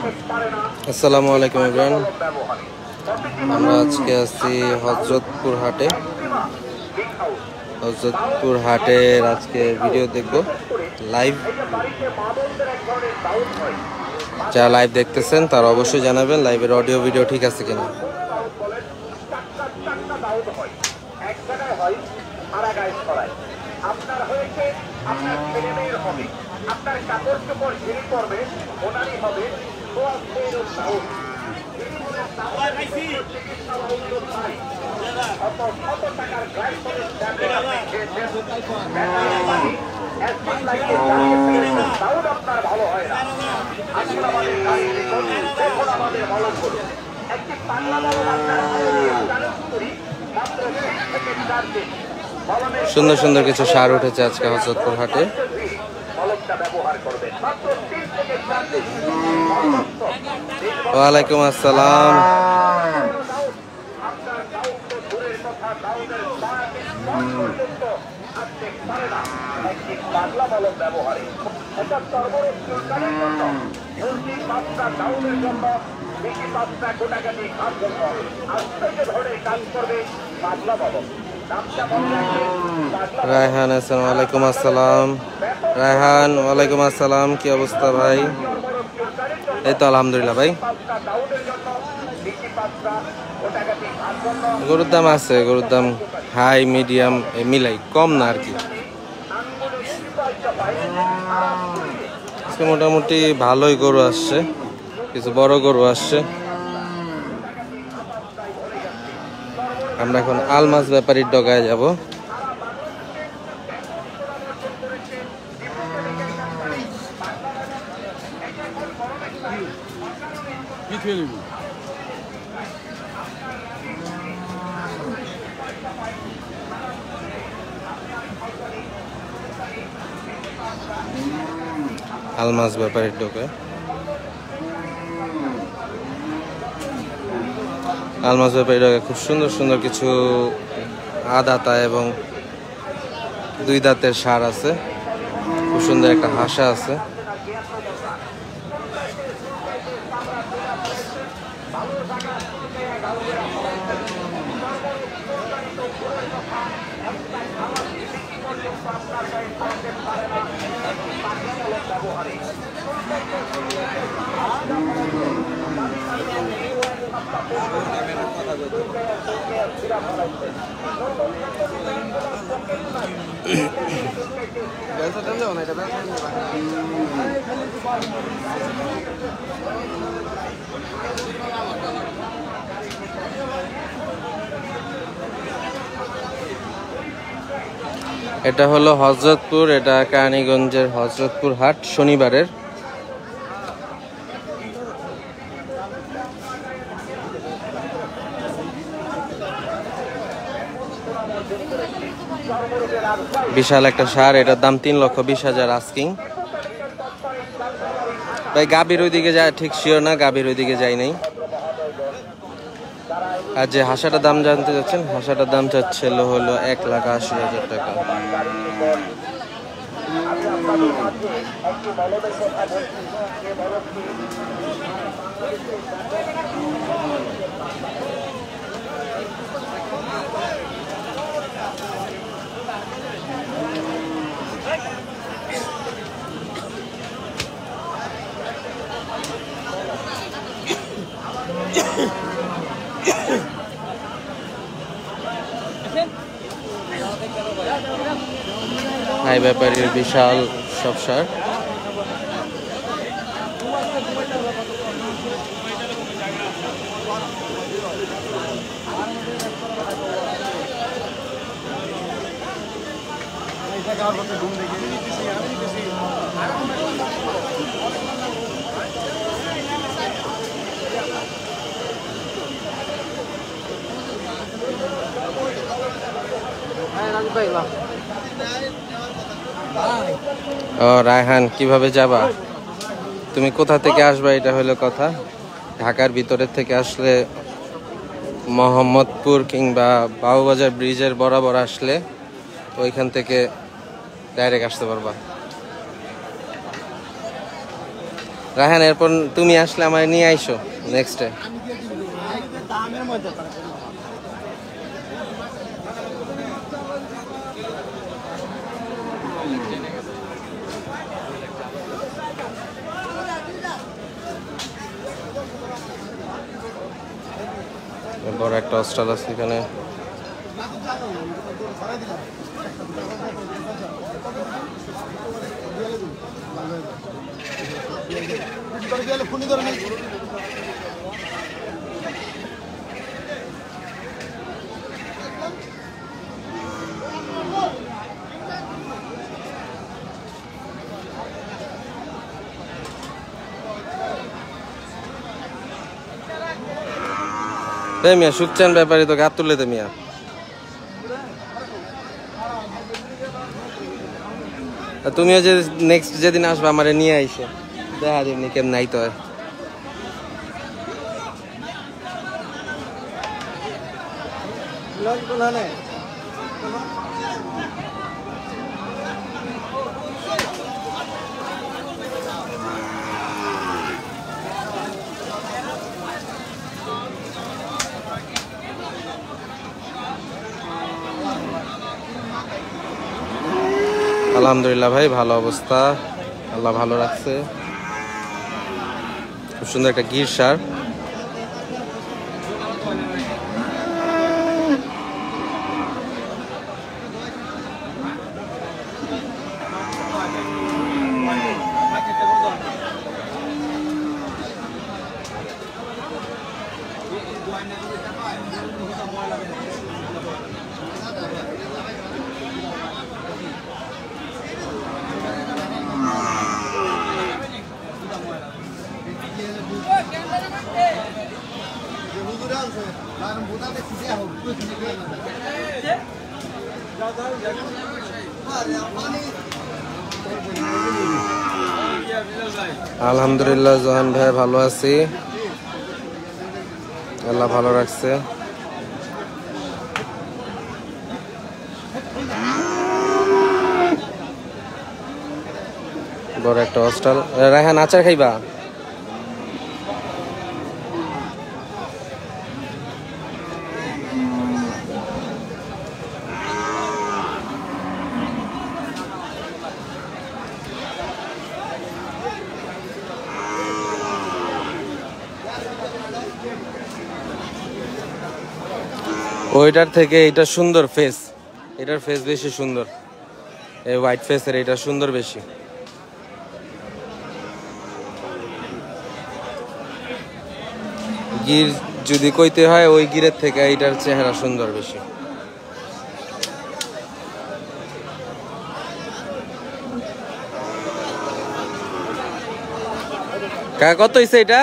আসসালামু আলাইকুম এভরিওয়ান। আমরা আজকে আছি হযরতপুর হাটে। হযরতপুর হাটের আজকে ভিডিও দেখব লাইভ। যারা লাইভ দেখতেছেন তারা অবশ্যই জানাবেন লাইভের অডিও ভিডিও ঠিক আছে কিনা। আপনার হয়েছে আপনার ছেলে মেয়ের হবে, আপনার কাপড় চোপড় ঝিরি পড়বে, ওনারই হবে আপনার ভালো হয় না। আসলে আমাদের গাড়ি এখন আমাদের ভালো করুন একটি পাল্লা করি মাত্র 3 থেকে 4 দিন। সুন্দর সুন্দর কিছু সার উঠেছে আজকে হযরতপুর হাটে। ওয়ালাইকুম আসসালাম। রায়হান আসসালামু আলাইকুম আসসালাম। রায়হান ওয়ালাইকুম আসসালাম, কি অবস্থা ভাই? এই তো আলহামদুলিল্লাহ ভাই। গরুর দাম আছে, গরুর দাম হাই মিডিয়াম মিলাই, কম না আর কি। মোটামুটি ভালোই গরু আসছে, কিছু বড় গরু আসছে। আমরা এখন আলমাস ব্যাপারীর ডগায় যাব। আলমাস ব্যাপারীর ডগায় আলমাস ব্যাপারীর ডগায় খুব সুন্দর সুন্দর কিছু আদাতা এবং 2 দাঁতের ষাঁড় আছে। খুব সুন্দর একটা হাসা আছে। এটা হলো হযরতপুর, এটা কেরানীগঞ্জের হযরতপুর হাট শনিবারের। বিশাল একটা ষাঁড়, এটার দাম 3,20,000 আস্কিং। ভাই গাভীর ওইদিকে যায় ঠিক শিওর না, গাভীর ওইদিকে যাই নাই। আর যে হাসাটার দাম জানতে যাচ্ছেন, হাসাটার দাম চাচ্ছিল হলো 1,80,000 টাকা। হাই ব্যাপারীর বিশাল সব ষাঁড়। ও রায়হান, কিভাবে যাবা? তুমি কোথা থেকে আসবা এটা হলো কথা। ঢাকার ভিতরের থেকে আসলে মোহাম্মদপুর কিংবা বাবুবাজার ব্রিজের বরাবর আসলে ওইখান থেকে ডাইরেক্ট আসতে পারবা। রায়হান এরপর তুমি আসলে আমার নিয়ে আইসো নেক্সটে। বড় একটা হস্টেল আছে এখানে। মিয়া সুকচান ব্যাপারী তো গাত তুলে দে মিয়া। তুমিও যে নেক্সট যেদিন আসবে আমারে নিয়ে আইসে দেখা দিবনি কেমন নাই তো। আলহামদুলিল্লাহ ভাই ভালো অবস্থা, আল্লাহ ভালো রাখছে। খুব সুন্দর একটা গির সার। আলহামদুলিল্লাহ জহান ভাই ভালো আছি, আল্লাহ ভালো রাখছে। বড় একটা হস্টেল। রায়হান আচার খাইবা? ওইটার থেকে এটা সুন্দর ফেস, এটার ফেস বেশি সুন্দর, এই হোয়াইট ফেসের এটা সুন্দর বেশি। গির যদি কইতে হয় ওই গিরের থেকে এটার চেহারা সুন্দর বেশি। কত হইছে এটা?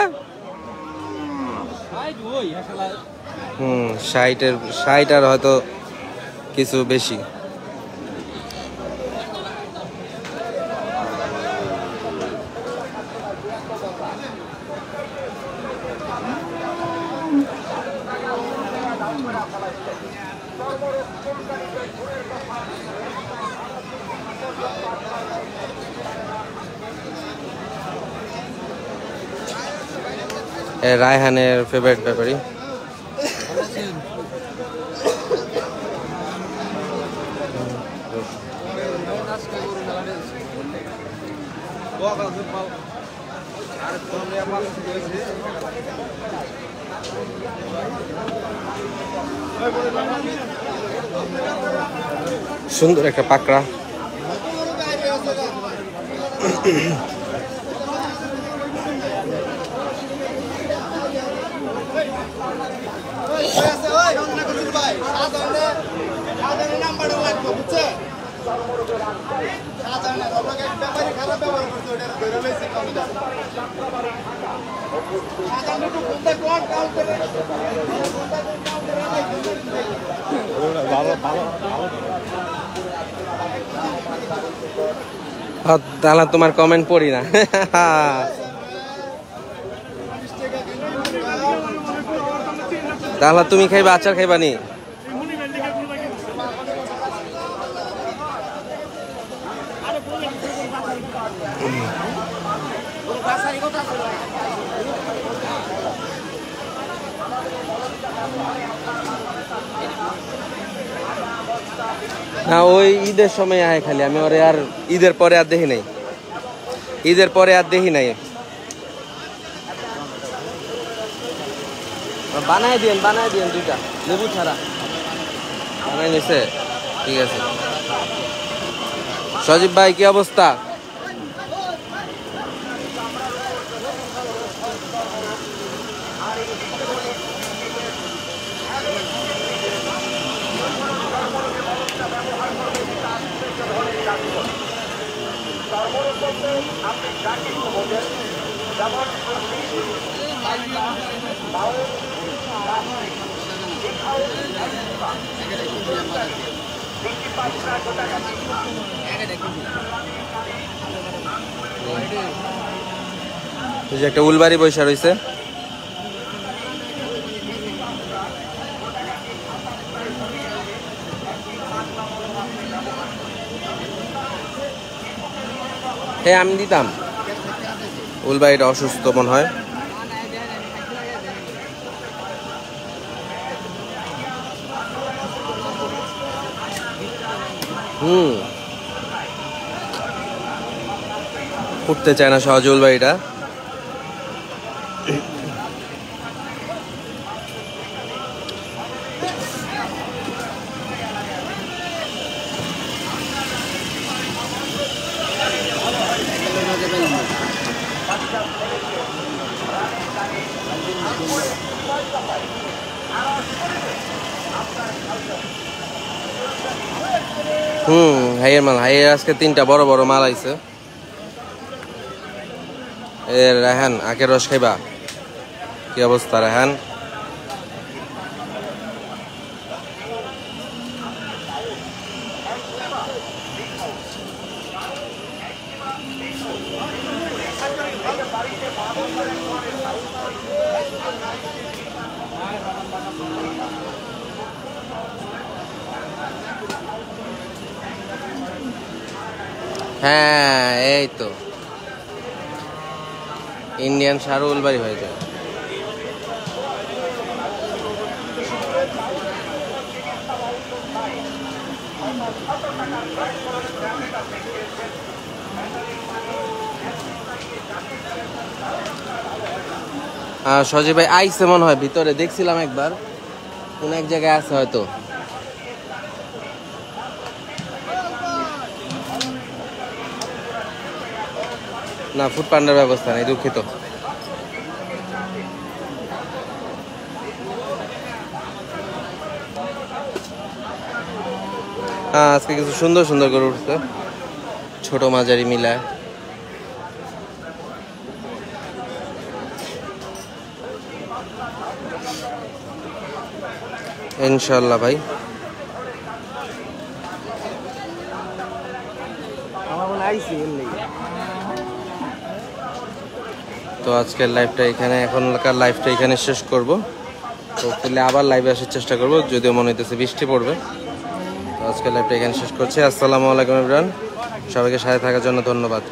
60 আর হয়তো কিছু বেশি। রায়হানের ফেভারিট ব্যাপারী। সুন্দর একটা পাকড়া। তাহলে তোমার কমেন্ট পড়ি না। তাহলে তুমি খাইবা, আচার খাইবা নি? না ওই ঈদের সময় আয় খালি, আমি ওরে আর ঈদের পরে আর দেখি নাই, ঈদের পরে আর দেখি নাই। বানাই দিয়েন দুইটা লেবু ছাড়া বানাই নিছে। ঠিক আছে সজীব ভাই, কি অবস্থা? একটা উলবাড়ি বৈশা রয়েছে। হ্যাঁ আমি দিতাম, উলবাড়িটা অসুস্থ মনে হয়। উঠতে চায় না সহজে উলবাড়িটা। হাইয়ের মাল, হাইয়ের আজকে 3টা বড় বড় মাল আইছে। রায়হান আখের রস খাইবা? কি অবস্থা রায়হান? হ্যাঁ এই তো ইন্ডিয়ান সারু উলবাড়ি হয়ে যায়। সজীব ভাই আইসে মনে হয় ভিতরে, দেখছিলাম একবার কোন এক জায়গায় আছে হয়তো। না ফুড পান্ডার ব্যবস্থা নেই, দুঃখিত। হ্যাঁ আজকে কিছু সুন্দর সুন্দর করে উঠছে, ছোট মাঝারি মিলায়। ইনশাল্লাহ ভাই। তো আজকের লাইভটা এখানে, এখনকার লাইভটা এখানে শেষ করব। তো তাহলে আবার লাইভে আসার চেষ্টা করব, যদিও মনে হইতেছে বৃষ্টি পড়বে। তো আজকের লাইভটা এখানে শেষ করছি। আসসালামু আলাইকুম এভরিওয়ান, সবাইকে সাথে থাকার জন্য ধন্যবাদ।